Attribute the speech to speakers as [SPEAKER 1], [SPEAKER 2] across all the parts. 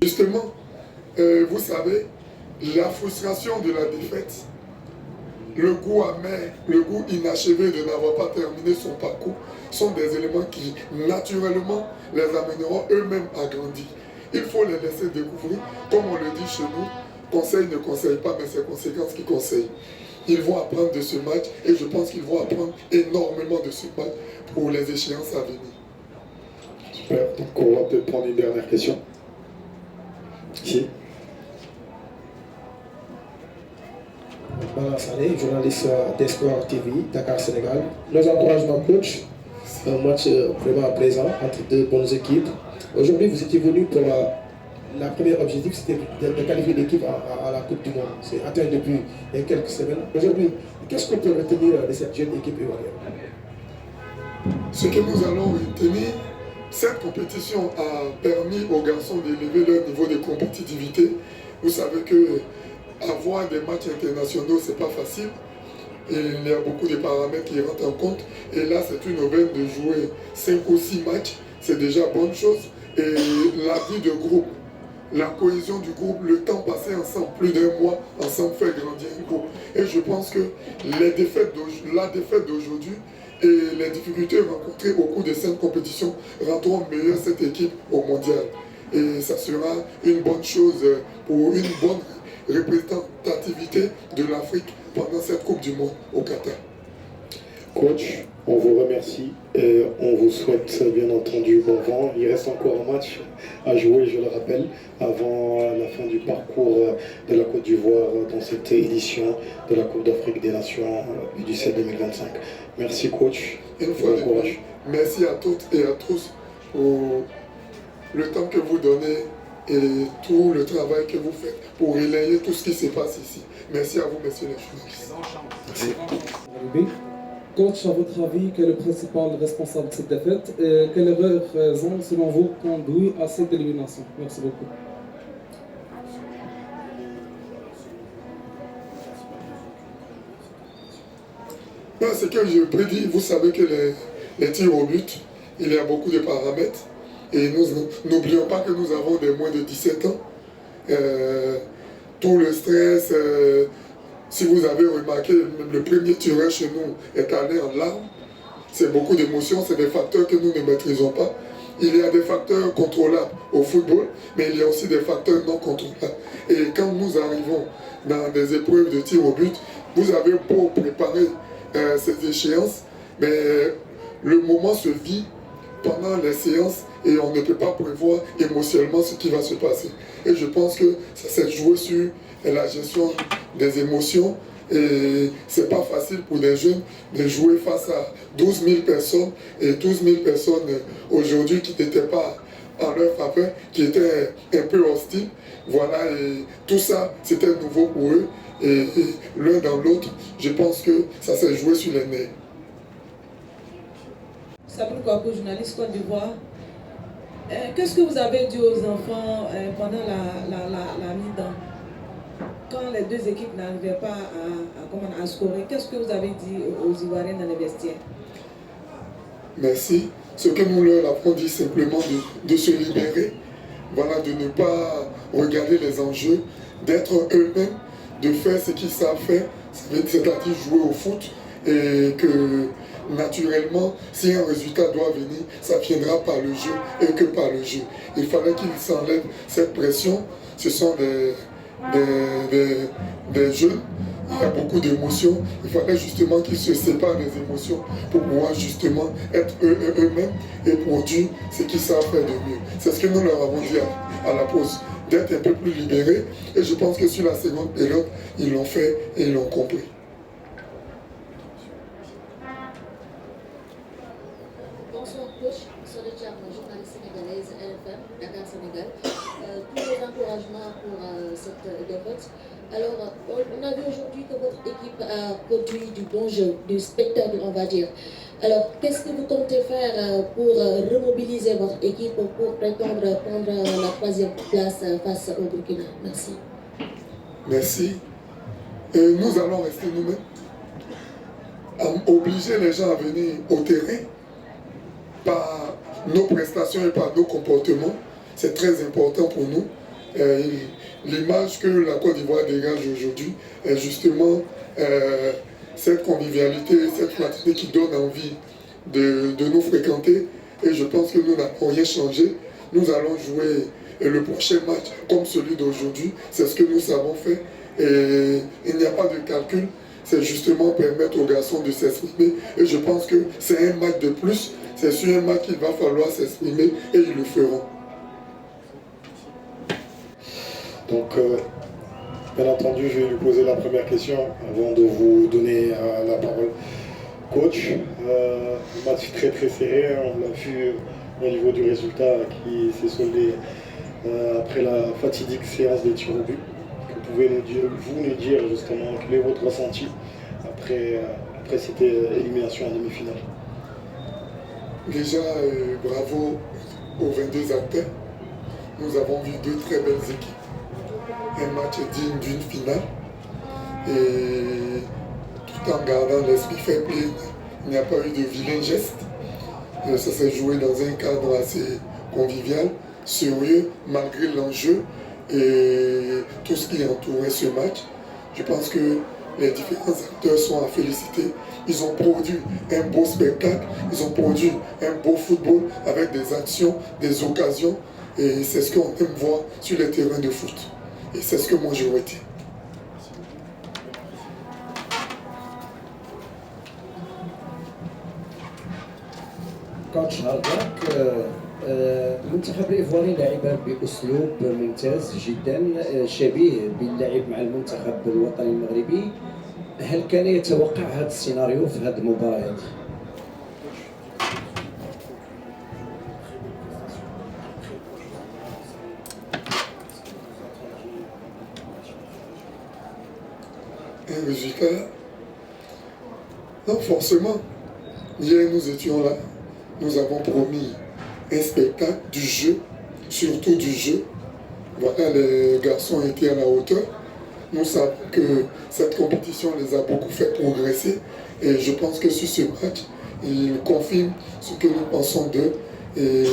[SPEAKER 1] Justement, vous savez, la frustration de la défaite, le goût amer, le goût inachevé de n'avoir pas terminé son parcours sont des éléments qui, naturellement, les amèneront eux-mêmes à grandir. Il faut les laisser découvrir. Comme on le dit chez nous, conseil ne conseille pas, mais c'est conséquences qui conseillent. Ils vont apprendre de ce match et je pense qu'ils vont apprendre énormément de ce match pour les échéances à venir.
[SPEAKER 2] Super, donc on va peut-être prendre une dernière question. Ici.
[SPEAKER 3] Bala Sané, journaliste d'Espoir TV, Dakar, Sénégal. Nos encouragements coach, un match vraiment plaisant entre deux bonnes équipes. Aujourd'hui, vous étiez venu pour la première objectif, c'était de qualifier l'équipe à la Coupe du Monde. C'est atteint depuis quelques semaines. Aujourd'hui, qu'est-ce qu'on peut retenir de cette jeune équipe ivoirienne?
[SPEAKER 1] Ce que nous allons retenir, cette compétition a permis aux garçons d'élever leur niveau de compétitivité. Vous savez que avoir des matchs internationaux, c'est pas facile. Et il y a beaucoup de paramètres qui rentrent en compte. Et là, c'est une aubaine de jouer 5 ou 6 matchs. C'est déjà bonne chose. Et la vie de groupe, la cohésion du groupe, le temps passé ensemble, plus d'1 mois ensemble, fait grandir un groupe. Et je pense que la défaite d'aujourd'hui et les difficultés rencontrées au cours de cette compétition rendront meilleure cette équipe au mondial. Et ça sera une bonne chose pour une bonne représentativité de l'Afrique pendant cette Coupe du Monde au Qatar.
[SPEAKER 2] Coach, on vous remercie et on vous souhaite bien entendu bon vent. Il reste encore un match à jouer, je le rappelle, avant la fin du parcours de la Côte d'Ivoire dans cette édition de la Coupe d'Afrique des Nations U17 2025. Merci coach.
[SPEAKER 1] Une fois de plus, merci à toutes et à tous pour le temps que vous donnez et tout le travail que vous faites pour relayer tout ce qui se passe ici. Merci à vous, messieurs les journalistes.
[SPEAKER 2] Merci.
[SPEAKER 4] Coach, à votre avis, quel est le principal responsable de cette défaite et quelle raison, selon vous, conduit à cette élimination? Merci beaucoup.
[SPEAKER 1] Ce que je prédis, vous savez que les tirs au but, il y a beaucoup de paramètres. Et nous n'oublions pas que nous avons des moins de 17 ans. Tout le stress, si vous avez remarqué, le premier tireur chez nous est allé en larmes. C'est beaucoup d'émotions, c'est des facteurs que nous ne maîtrisons pas. Il y a des facteurs contrôlables au football, mais il y a aussi des facteurs non contrôlables. Et quand nous arrivons dans des épreuves de tir au but, vous avez beau préparer ces échéances, mais le moment se vit pendant les séances et on ne peut pas prévoir émotionnellement ce qui va se passer. Et je pense que ça s'est joué sur la gestion des émotions et c'est pas facile pour des jeunes de jouer face à 12 000 personnes et 12 000 personnes aujourd'hui qui n'étaient pas en leur faveur, qui étaient un peu hostiles. Voilà, et tout ça c'était nouveau pour eux et l'un dans l'autre, je pense que ça s'est joué sur les nerfs.
[SPEAKER 5] Sabrina Kouakou, journaliste Côte d'Ivoire. Qu'est-ce que vous avez dit aux enfants pendant la mi-temps? Quand les deux équipes n'arrivaient pas à scorer, qu'est-ce que vous avez dit aux Ivoiriens dans les vestiaires?
[SPEAKER 1] Merci. Ce que nous leur avons dit simplement de se libérer, voilà, de ne pas regarder les enjeux, d'être eux-mêmes, de faire ce qu'ils savent faire, c'est-à-dire jouer au foot et que naturellement, si un résultat doit venir, ça viendra par le jeu et que par le jeu. Il fallait qu'ils s'enlèvent cette pression. Ce sont des jeunes, il y a beaucoup d'émotions. Il fallait justement qu'ils se séparent des émotions pour pouvoir justement être eux-mêmes et produire ce qu'ils savent faire de mieux. C'est ce que nous leur avons dit à la pause, d'être un peu plus libérés. Et je pense que sur la seconde période, ils l'ont fait et ils l'ont compris.
[SPEAKER 6] Bonsoir coach, Sonia Thiam, journaliste sénégalaise LFM, Dakar Sénégal. Tous les encouragements pour cette défaite. Alors, on a vu aujourd'hui que votre équipe a produit du bon jeu, du spectacle, on va dire. Alors, qu'est-ce que vous comptez faire pour remobiliser votre équipe pour prétendre prendre la 3e place face au Burkina? Merci.
[SPEAKER 1] Merci. Et nous allons rester nous-mêmes, obliger les gens à venir au terrain par nos prestations et par nos comportements. C'est très important pour nous. L'image que la Côte d'Ivoire dégage aujourd'hui est justement cette convivialité, cette fraternité qui donne envie de nous fréquenter. Et je pense que nous n'avons rien changé. Nous allons jouer le prochain match comme celui d'aujourd'hui. C'est ce que nous avons fait. Et il n'y a pas de calcul. C'est justement permettre aux garçons de s'exprimer. Et je pense que c'est un match de plus. C'est sur un match qu'il va falloir s'exprimer et ils le feront.
[SPEAKER 2] Donc, bien entendu, je vais lui poser la première question avant de vous donner la parole. Coach, match très très serré, on l'a vu au niveau du résultat qui s'est soldé après la fatidique séance des tirs au but. Que pouvez-vous nous dire justement quel est votre ressenti après cette élimination en demi-finale?
[SPEAKER 1] Déjà, bravo aux 22 acteurs. Nous avons vu deux très belles équipes. Un match digne d'une finale. Et tout en gardant l'esprit fair play, il n'y a pas eu de vilain geste. Ça s'est joué dans un cadre assez convivial, sérieux, malgré l'enjeu et tout ce qui entourait ce match. Je pense que les différents acteurs sont à féliciter. Ils ont produit un beau spectacle, ils ont produit un beau football avec des actions, des occasions. Et c'est ce qu'on aime voir sur les terrains de foot. Et c'est ce que moi j'ai retiens.
[SPEAKER 7] كوتش هارداك المنتخب الايفواري لعب باسلوب ممتاز جدا شبيه باللعب مع المنتخب الوطني المغربي. هل كان يتوقع هذا السيناريو في هذه المباريات؟
[SPEAKER 1] Un résultat? Non, forcément. Hier, nous étions là. Nous avons promis un spectacle, du jeu, surtout du jeu. Voilà, les garçons étaient à la hauteur. Nous savons que cette compétition les a beaucoup fait progresser. Et je pense que sur ce match, ils confirment ce que nous pensons d'eux. Et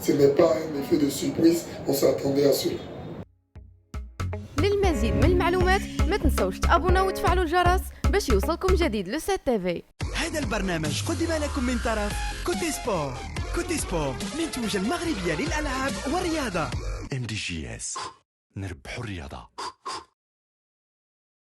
[SPEAKER 1] ce n'est pas un effet de surprise, on s'attendait à cela.
[SPEAKER 8] للمزيد من المعلومات ما تنسوش تابوناو وتفعلوا الجرس باش يوصلكم جديد لو سات تيفي.
[SPEAKER 9] هذا البرنامج قدم لكم من طرف كوتي سبور. كوتي سبور منتوجة المغربية للألعاب والرياضة. MDGS نربحوا الرياضة.